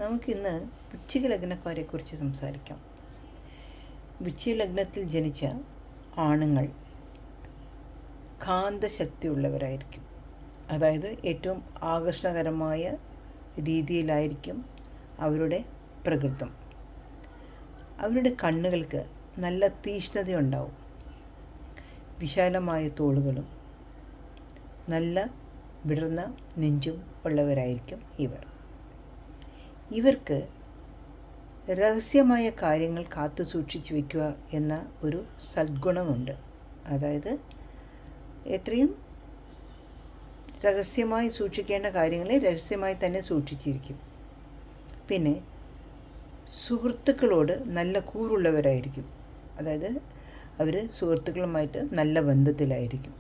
നമുക്കിന്ന് വൃശ്ചിക ലഗ്നക്കാരെക്കുറിച്ച് സംസാരിക്കാം. വൃശ്ചിക ലഗ്നത്തിൽ ജനിച്ച ആണുങ്ങൾ കാന്തശക്തിയുള്ളവരായിരിക്കും. അതായത് ഏറ്റവും ആകർഷണകരമായ രീതിയിലായിരിക്കും അവരുടെ പ്രകൃതം. അവരുടെ കണ്ണുകൾക്ക് നല്ല തീഷ്ണതയുണ്ടാവും. വിശാലമായ തോളുകളും നല്ല വിടർന്ന നെഞ്ചും ഉള്ളവരായിരിക്കും ഇവർക്ക് രഹസ്യമായ കാര്യങ്ങൾ കാത്തു സൂക്ഷിച്ചു വയ്ക്കുക എന്ന ഒരു സദ്ഗുണമുണ്ട്. അതായത് എത്രയും രഹസ്യമായി സൂക്ഷിക്കേണ്ട കാര്യങ്ങളെ രഹസ്യമായി തന്നെ സൂക്ഷിച്ചിരിക്കും. പിന്നെ സുഹൃത്തുക്കളോട് നല്ല കൂറുള്ളവരായിരിക്കും. അതായത് അവർ സുഹൃത്തുക്കളുമായിട്ട് നല്ല ബന്ധത്തിലായിരിക്കും.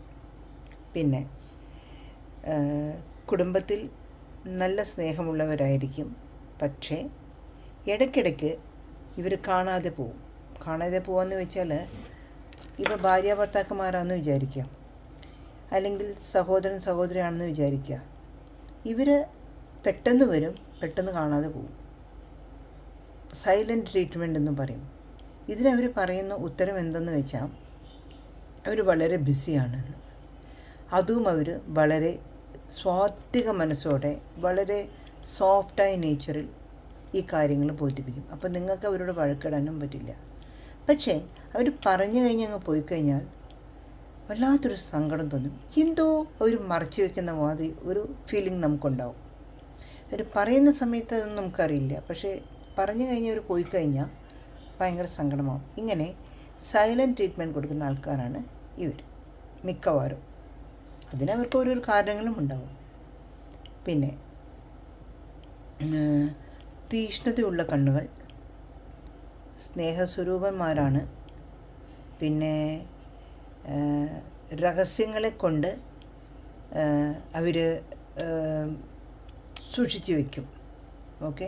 പിന്നെ കുടുംബത്തിൽ നല്ല സ്നേഹമുള്ളവരായിരിക്കും. പക്ഷേ ഇടയ്ക്കിടയ്ക്ക് ഇവർ കാണാതെ പോകാമെന്ന് വെച്ചാൽ ഇപ്പോൾ ഭാര്യ ഭർത്താക്കന്മാരാണെന്ന് വിചാരിക്കുക, അല്ലെങ്കിൽ സഹോദരൻ സഹോദരിയാണെന്ന് വിചാരിക്കുക. ഇവർ പെട്ടെന്ന് വരും, പെട്ടെന്ന് കാണാതെ പോകും. സൈലൻറ്റ് ട്രീറ്റ്മെൻ്റ് എന്ന് പറയും. ഇതിനവർ പറയുന്ന ഉത്തരം എന്തെന്ന് വെച്ചാൽ അവർ വളരെ ബിസിയാണെന്ന്. അതും അവർ വളരെ സ്വാത്വിക മനസ്സോടെ വളരെ സോഫ്റ്റായ നേച്ചറിൽ ഈ കാര്യങ്ങൾ ബോധിപ്പിക്കും. അപ്പോൾ നിങ്ങൾക്ക് അവരോട് വഴക്കിടാനും പറ്റില്ല. പക്ഷേ അവർ പറഞ്ഞു കഴിഞ്ഞ് അങ്ങ് പോയി കഴിഞ്ഞാൽ വല്ലാത്തൊരു സങ്കടം തോന്നും. എന്തോ അവർ മറച്ചു വയ്ക്കുന്ന മാതിരി ഒരു ഫീലിംഗ് നമുക്കുണ്ടാവും. അവർ പറയുന്ന സമയത്ത് അതൊന്നും നമുക്കറിയില്ല, പക്ഷേ പറഞ്ഞു കഴിഞ്ഞ് അവർ പോയി കഴിഞ്ഞാൽ ഭയങ്കര സങ്കടമാവും. ഇങ്ങനെ സൈലൻറ്റ് ട്രീറ്റ്മെൻറ്റ് കൊടുക്കുന്ന ആൾക്കാരാണ് ഇവർ മിക്കവാറും. അതിനവർക്ക് ഓരോരോ കാരണങ്ങളും ഉണ്ടാവും. പിന്നെ തീഷ്ണതയുള്ള കണ്ണുകൾ, സ്നേഹസ്വരൂപന്മാരാണ്. പിന്നെ രഹസ്യങ്ങളെ കൊണ്ട് അവർ സൂക്ഷിച്ചു വയ്ക്കും. ഓക്കെ.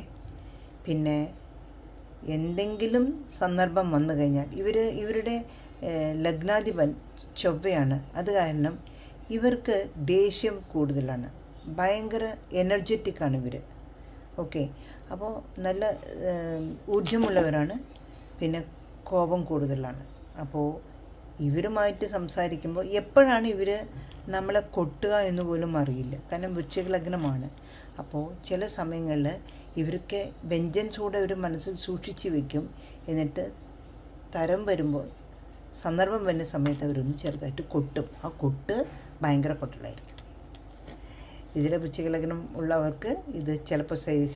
പിന്നെ എന്തെങ്കിലും സന്ദർഭം വന്നു കഴിഞ്ഞാൽ ഇവരുടെ ലഗ്നാധിപൻ ചൊവ്വയാണ്. അത് കാരണം ഇവർക്ക് ദേഷ്യം കൂടുതലാണ്. ഭയങ്കര എനർജറ്റിക്കാണ് ഇവർ. ഓക്കെ. അപ്പോൾ നല്ല ഊർജ്ജമുള്ളവരാണ്. പിന്നെ കോപം കൂടുതലാണ്. അപ്പോൾ ഇവരുമായിട്ട് സംസാരിക്കുമ്പോൾ എപ്പോഴാണ് ഇവർ നമ്മളെ കൊട്ടുക എന്ന് പോലും അറിയില്ല. കാരണം വൃശ്ചിക ലഗ്നമാണ്. അപ്പോൾ ചില സമയങ്ങളിൽ ഇവർക്ക് വെഞ്ചൻസോടെ ഒരു മനസ്സിൽ സൂക്ഷിച്ച് വയ്ക്കും. എന്നിട്ട് തരം വരുമ്പോൾ, സന്ദർഭം വരുന്ന സമയത്ത് അവരൊന്ന് ചെറുതായിട്ട് കൊട്ടും. ആ കൊട്ട് ഭയങ്കര കൊട്ടലായിരിക്കും. ഇതിലെ വൃശ്ചിക ലഗ്നം ഉള്ളവർക്ക് ഇത് ചിലപ്പോൾ